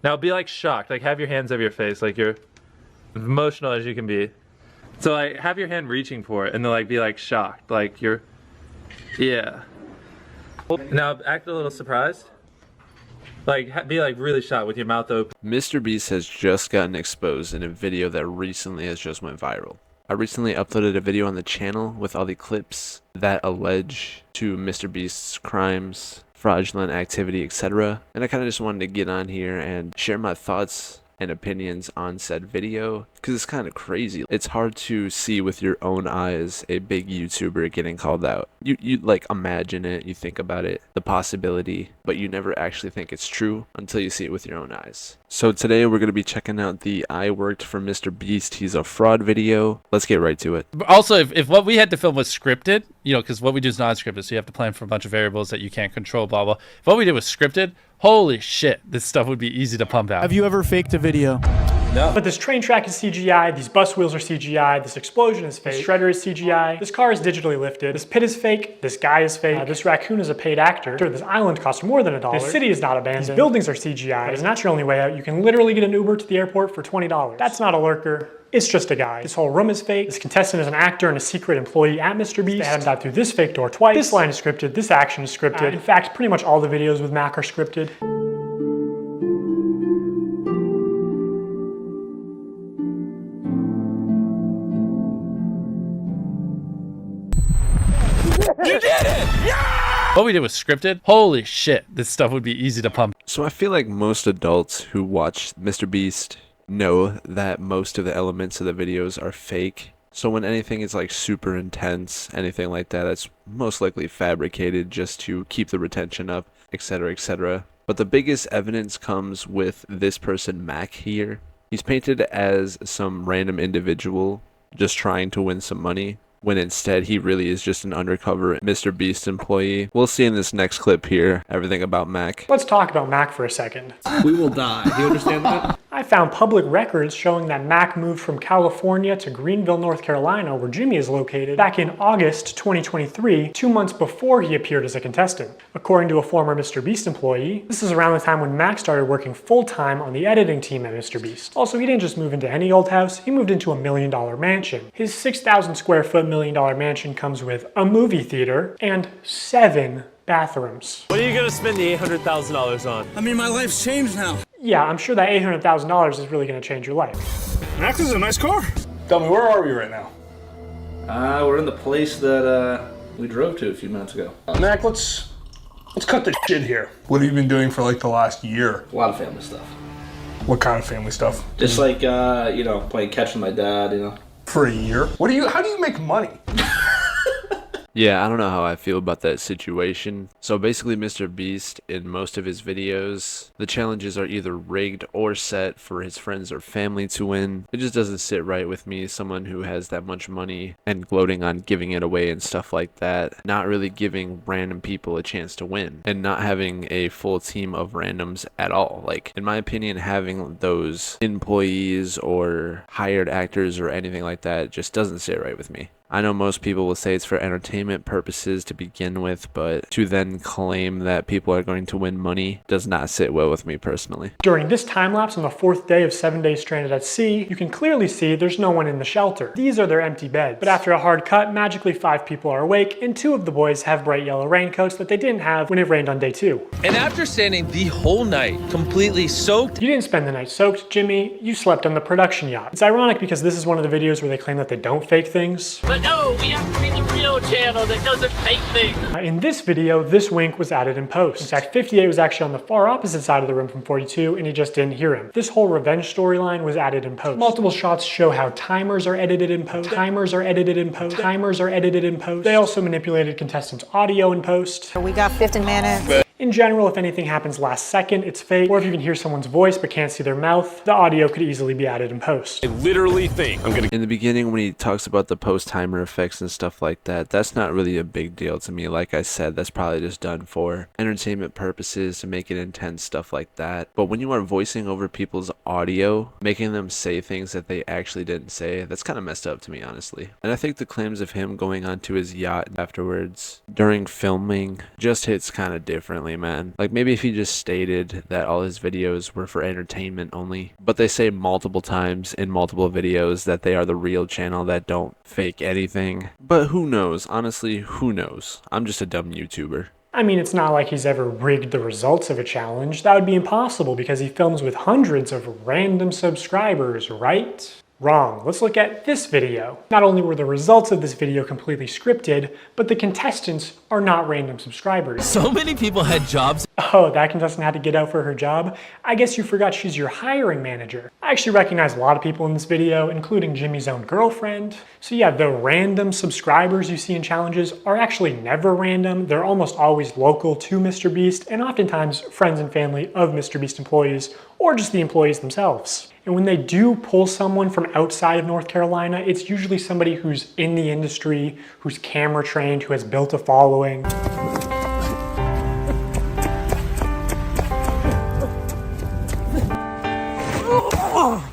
Now be like shocked, like have your hands over your face, like you're emotional as you can be. So like have your hand reaching for it and then like be like shocked, like you're, yeah. Now act a little surprised. Like be like really shocked with your mouth open. MrBeast has just gotten exposed in a video that recently has just went viral. I recently uploaded a video on the channel with all the clips that allege to MrBeast's crimes, fraudulent activity, etc. And I kind of just wanted to get on here and share my thoughts and opinions on said video because it's kind of crazy. It's hard to see with your own eyes a big YouTuber getting called out. You like imagine it, you think about it, the possibility, but you never actually think it's true until you see it with your own eyes. So today we're going to be checking out the I Worked for MrBeast, He's a Fraud video. Let's get right to it. But also, if what we had to film was scripted, you know, because what we do is non-scripted, so you have to plan for a bunch of variables that you can't control, blah, blah. If what we did was scripted, holy shit, this stuff would be easy to pump out. Have you ever faked a video? No. But this train track is CGI, these bus wheels are CGI, this explosion is fake, this shredder is CGI, this car is digitally lifted, this pit is fake, this guy is fake, this raccoon is a paid actor, this island costs more than $1, this city is not abandoned, these buildings are CGI, but it's not your only way out. You can literally get an Uber to the airport for $20. That's not a lurker. It's just a guy. This whole room is fake. This contestant is an actor and a secret employee at MrBeast. They had him dive through this fake door twice. This line is scripted. This action is scripted. In fact, pretty much all the videos with Mac are scripted. You did it! Yeah! What we did was scripted. Holy shit, this stuff would be easy to pump. So I feel like most adults who watch MrBeast know that most of the elements of the videos are fake. So when anything is like super intense, anything like that, that's most likely fabricated just to keep the retention up, etc., etc. But the biggest evidence comes with this person, Mac, here. He's painted as some random individual just trying to win some money, when instead he really is just an undercover MrBeast employee. We'll see in this next clip here everything about Mac. Let's talk about Mac for a second. We will die. Do you understand that? I found public records showing that Mac moved from California to Greenville, North Carolina, where Jimmy is located, back in August 2023, 2 months before he appeared as a contestant. According to a former MrBeast employee, this is around the time when Mac started working full-time on the editing team at MrBeast. Also, he didn't just move into any old house, he moved into a $1 million mansion. His 6,000 square foot $1 million mansion comes with a movie theater and 7 bathrooms. What are you gonna spend the $800,000 on? I mean, my life's changed now. Yeah, I'm sure that $800,000 is really gonna change your life. Mac, this is a nice car. Tell me, where are we right now? We're in the place that we drove to a few minutes ago. Mac, let's cut the shit here. What have you been doing for like the last year? A lot of family stuff. What kind of family stuff? Just like, you know, playing catch with my dad, you know. For a year? How do you make money? Yeah, I don't know how I feel about that situation. So basically MrBeast, in most of his videos, the challenges are either rigged or set for his friends or family to win. It just doesn't sit right with me, someone who has that much money and gloating on giving it away and stuff like that, not really giving random people a chance to win and not having a full team of randoms at all. Like, in my opinion, having those employees or hired actors or anything like that just doesn't sit right with me. I know most people will say it's for entertainment purposes to begin with, but to then claim that people are going to win money does not sit well with me personally. During this time lapse on the 4th day of 7 days stranded at sea, you can clearly see there's no one in the shelter. These are their empty beds. But after a hard cut, magically 5 people are awake, and 2 of the boys have bright yellow raincoats that they didn't have when it rained on day 2. And after standing the whole night completely soaked, You didn't spend the night soaked, Jimmy. You slept on the production yacht. It's ironic because this is one of the videos where they claim that they don't fake things. But no, we have to be the real channel that doesn't fake things. In this video, this wink was added in post. In fact, 58 was actually on the far opposite side of the room from 42, and he just didn't hear him. This whole revenge storyline was added in post. Multiple shots show how timers are edited in post. Timers are edited in post. Timers are edited in post. They also manipulated contestants' audio in post. We got 15 minutes. In general, if anything happens last second, it's fake. Or if you can hear someone's voice but can't see their mouth, the audio could easily be added in post. I literally think I'm gonna. In the beginning, when he talks about the post-timer effects and stuff like that, that's not really a big deal to me. Like I said, that's probably just done for entertainment purposes to make it intense, stuff like that. But when you are voicing over people's audio, making them say things that they actually didn't say, that's kind of messed up to me, honestly. And I think the claims of him going onto his yacht afterwards during filming just hits kind of different. differently, man. Like, maybe if he just stated that all his videos were for entertainment only. But they say multiple times in multiple videos that they are the real channel that don't fake anything. But who knows? Honestly, who knows? I'm just a dumb YouTuber. I mean, it's not like he's ever rigged the results of a challenge. That would be impossible because he films with hundreds of random subscribers, right? Wrong. Let's look at this video. Not only were the results of this video completely scripted, but the contestants are not random subscribers. So many people had jobs. Oh, that contestant had to get out for her job? I guess you forgot she's your hiring manager. I actually recognize a lot of people in this video, including Jimmy's own girlfriend. So yeah, the random subscribers you see in challenges are actually never random. They're almost always local to MrBeast and oftentimes friends and family of MrBeast employees or just the employees themselves. And when they do pull someone from outside of North Carolina, it's usually somebody who's in the industry, who's camera trained, who has built a following.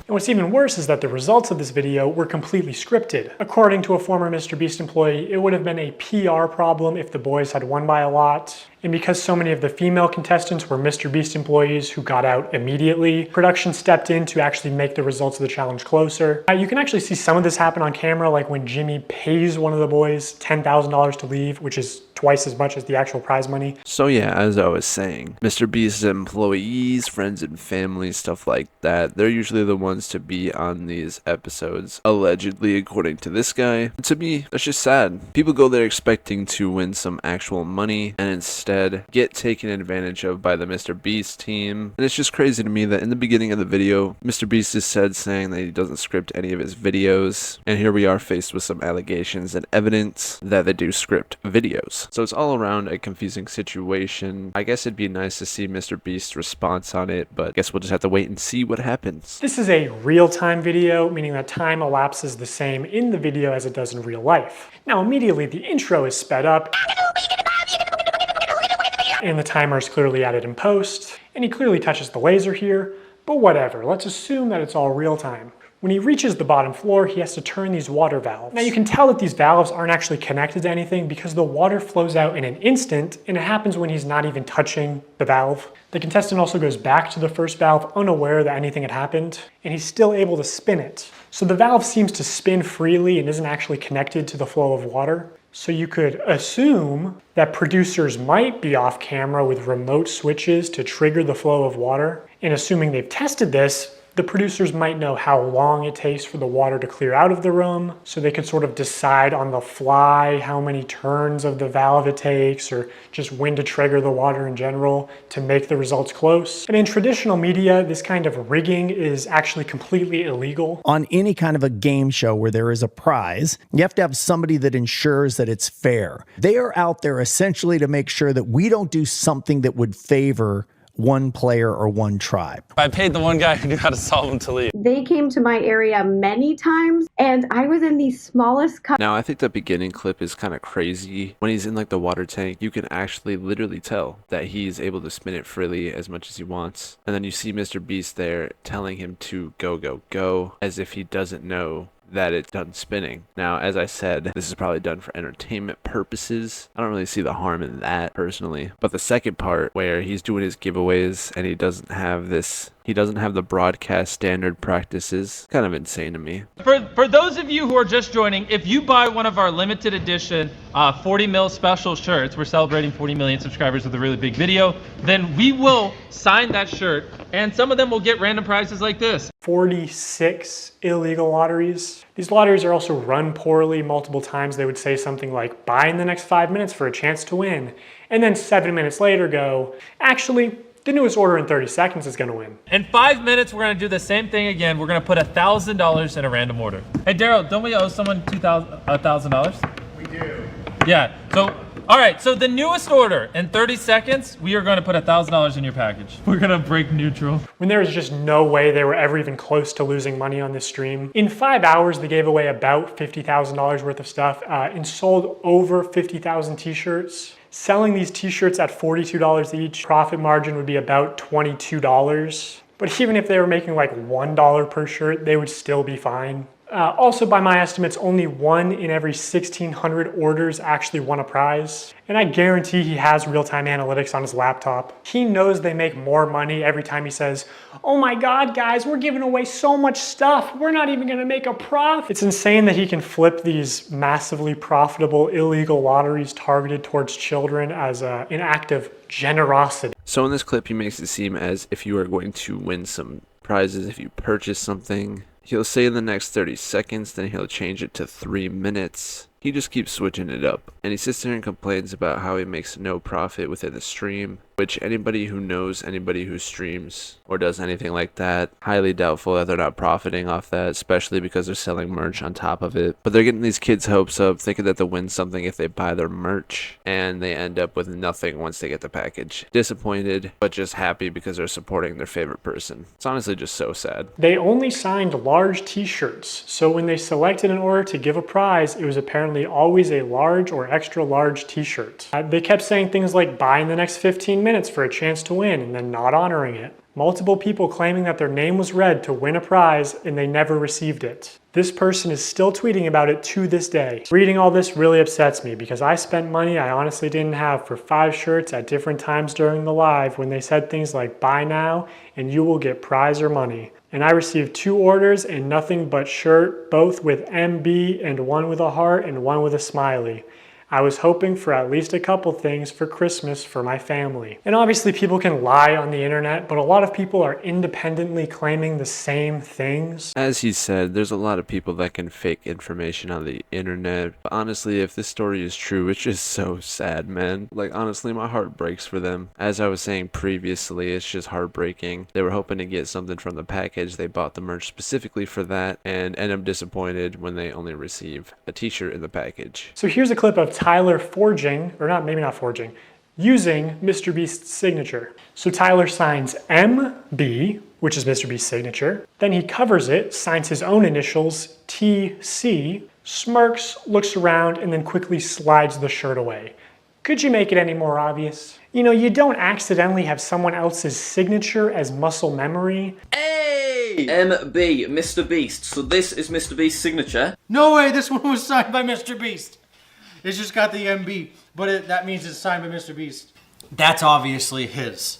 And what's even worse is that the results of this video were completely scripted. According to a former MrBeast employee, it would have been a PR problem if the boys had won by a lot. And because so many of the female contestants were MrBeast employees who got out immediately, production stepped in to actually make the results of the challenge closer. You can actually see some of this happen on camera, like when Jimmy pays one of the boys $10,000 to leave, which is twice as much as the actual prize money. So yeah, as I was saying, MrBeast's employees, friends and family, stuff like that, they're usually the ones to be on these episodes, allegedly, according to this guy. To me, that's just sad. People go there expecting to win some actual money, and instead get taken advantage of by the MrBeast team. And it's just crazy to me that in the beginning of the video, MrBeast is saying that he doesn't script any of his videos, and here we are faced with some allegations and evidence that they do script videos. So it's all around a confusing situation. I guess it'd be nice to see MrBeast's response on it, but I guess we'll just have to wait and see what happens. This is a real-time video, meaning that time elapses the same in the video as it does in real life. Now immediately the intro is sped up, and the timer is clearly added in post, and he clearly touches the laser here, but whatever, let's assume that it's all real time. When he reaches the bottom floor, he has to turn these water valves. Now you can tell that these valves aren't actually connected to anything because the water flows out in an instant, and it happens when he's not even touching the valve. The contestant also goes back to the first valve unaware that anything had happened, and he's still able to spin it. So the valve seems to spin freely and isn't actually connected to the flow of water. So you could assume that producers might be off camera with remote switches to trigger the flow of water. And assuming they've tested this, the producers might know how long it takes for the water to clear out of the room, so they could sort of decide on the fly how many turns of the valve it takes, or just when to trigger the water in general to make the results close. And in traditional media, this kind of rigging is actually completely illegal. On any kind of a game show where there is a prize, you have to have somebody that ensures that it's fair. They are out there essentially to make sure that we don't do something that would favor one player or one tribe. I paid the one guy who knew how to solve them to leave. They came to my area many times, and I was in the smallest cup. Now, I think the beginning clip is kind of crazy. When he's in like the water tank, you can actually literally tell that he's able to spin it freely as much as he wants. And then you see MrBeast there telling him to go, go, go, as if he doesn't know that it's done spinning. Now, as I said, this is probably done for entertainment purposes. I don't really see the harm in that personally. But the second part where he's doing his giveaways and he doesn't have the broadcast standard practices, kind of insane to me. For those of you who are just joining, if you buy one of our limited edition 40 mil special shirts, we're celebrating 40 million subscribers with a really big video, then we will sign that shirt, and some of them will get random prizes like this. 46 illegal lotteries. These lotteries are also run poorly multiple times. They would say something like, buy in the next 5 minutes for a chance to win. And then 7 minutes later go, actually, the newest order in 30 seconds is gonna win. In 5 minutes, we're gonna do the same thing again. We're gonna put $1,000 in a random order. Hey, Daryl, don't we owe someone $1,000? We do. Yeah, so, all right, so the newest order, in 30 seconds, we are gonna put $1,000 in your package. We're gonna break neutral. When there was just no way they were ever even close to losing money on this stream. In 5 hours, they gave away about $50,000 worth of stuff and sold over 50,000 t-shirts. Selling these t-shirts at $42 each, profit margin would be about $22. But even if they were making like $1 per shirt, they would still be fine. Also, by my estimates, only 1 in every 1,600 orders actually won a prize. And I guarantee he has real-time analytics on his laptop. He knows they make more money every time he says, "Oh my God, guys, we're giving away so much stuff. We're not even gonna make a profit." It's insane that he can flip these massively profitable illegal lotteries targeted towards children as an act of generosity. So in this clip, he makes it seem as if you are going to win some prizes if you purchase something. He'll say in the next 30 seconds, then he'll change it to 3 minutes. He just keeps switching it up. And he sits there and complains about how he makes no profit within the stream, which anybody who knows anybody who streams or does anything like that, highly doubtful that they're not profiting off that, especially because they're selling merch on top of it. But they're getting these kids' hopes up, thinking that they'll win something if they buy their merch, and they end up with nothing once they get the package. Disappointed, but just happy because they're supporting their favorite person. It's honestly just so sad. They only signed large t-shirts, so when they selected an order to give a prize, it was apparently always a large or extra large t-shirt. They kept saying things like buy in the next 15 minutes for a chance to win and then not honoring it. Multiple people claiming that their name was read to win a prize and they never received it. This person is still tweeting about it to this day. Reading all this really upsets me because I spent money I honestly didn't have for 5 shirts at different times during the live when they said things like buy now and you will get prize or money. And I received 2 orders and nothing but shirt, both with MB and one with a heart and one with a smiley. I was hoping for at least a couple things for Christmas for my family. And obviously people can lie on the internet, but a lot of people are independently claiming the same things. As he said, there's a lot of people that can fake information on the internet. But honestly, if this story is true, it's just so sad, man. Like, honestly, my heart breaks for them. As I was saying previously, it's just heartbreaking. They were hoping to get something from the package. They bought the merch specifically for that and end up disappointed when they only receive a t-shirt in the package. So here's a clip of Tyler using MrBeast's signature. So Tyler signs MB, which is MrBeast's signature. Then he covers it, signs his own initials, TC, smirks, looks around, and then quickly slides the shirt away. Could you make it any more obvious? You know, you don't accidentally have someone else's signature as muscle memory. Hey! MB, MrBeast. So this is MrBeast's signature. No way, this one was signed by MrBeast. It's just got the MB, but that means it's signed by MrBeast. That's obviously his,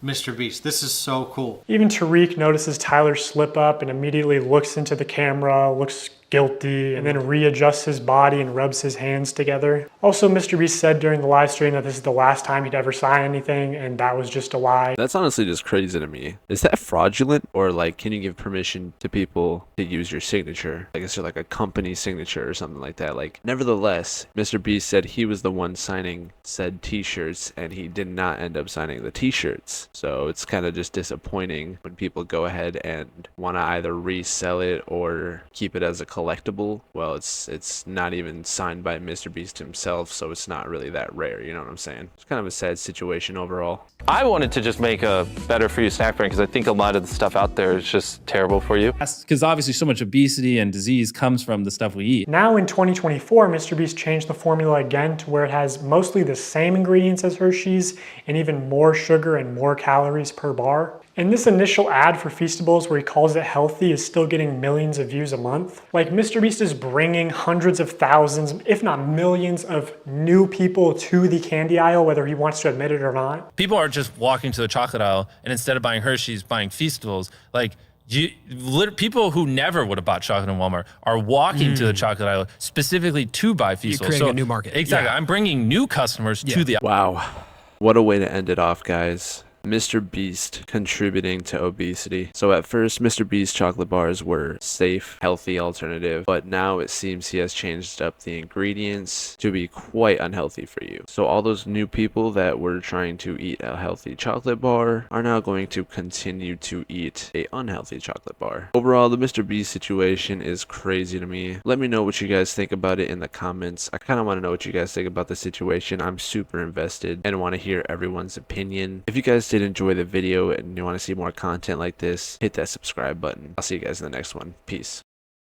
MrBeast. This is so cool. Even Tariq notices Tyler slip up and immediately looks into the camera, looks guilty, and then readjusts his body and rubs his hands together. Also, MrBeast said during the live stream that this is the last time he'd ever sign anything, and that was just a lie. That's honestly just crazy to me. Is that fraudulent? Or like, can you give permission to people to use your signature? Like, is there like a company signature or something like that? Like, nevertheless, MrBeast said he was the one signing said t-shirts, and he did not end up signing the t-shirts. So it's kind of just disappointing when people go ahead and want to either resell it or keep it as a collectible. Well, it's not even signed by MrBeast himself, so it's not really that rare, you know what I'm saying? It's kind of a sad situation overall. I wanted to just make a better for you snack brand because I think a lot of the stuff out there is just terrible for you. Because obviously so much obesity and disease comes from the stuff we eat. Now in 2024, MrBeast changed the formula again to where it has mostly the same ingredients as Hershey's and even more sugar and more calories per bar. And this initial ad for Feastables where he calls it healthy is still getting millions of views a month. Like, MrBeast is bringing hundreds of thousands, if not millions, of new people to the candy aisle, whether he wants to admit it or not. People are just walking to the chocolate aisle and instead of buying Hershey's, buying Feastables. Like, people who never would have bought chocolate in Walmart are walking to the chocolate aisle specifically to buy Feastables. You're creating a new market. Exactly. Yeah. I'm bringing new customers to the aisle. Wow. What a way to end it off, guys. MrBeast contributing to obesity. So at first, MrBeast chocolate bars were safe, healthy alternative, but now it seems he has changed up the ingredients to be quite unhealthy for you. So all those new people that were trying to eat a healthy chocolate bar are now going to continue to eat a unhealthy chocolate bar. Overall, the MrBeast situation is crazy to me. Let me know what you guys think about it in the comments. I kind of want to know what you guys think about the situation. I'm super invested and want to hear everyone's opinion. If you guys did enjoy the video and you want to see more content like this, hit that subscribe button. I'll see you guys in the next one. Peace.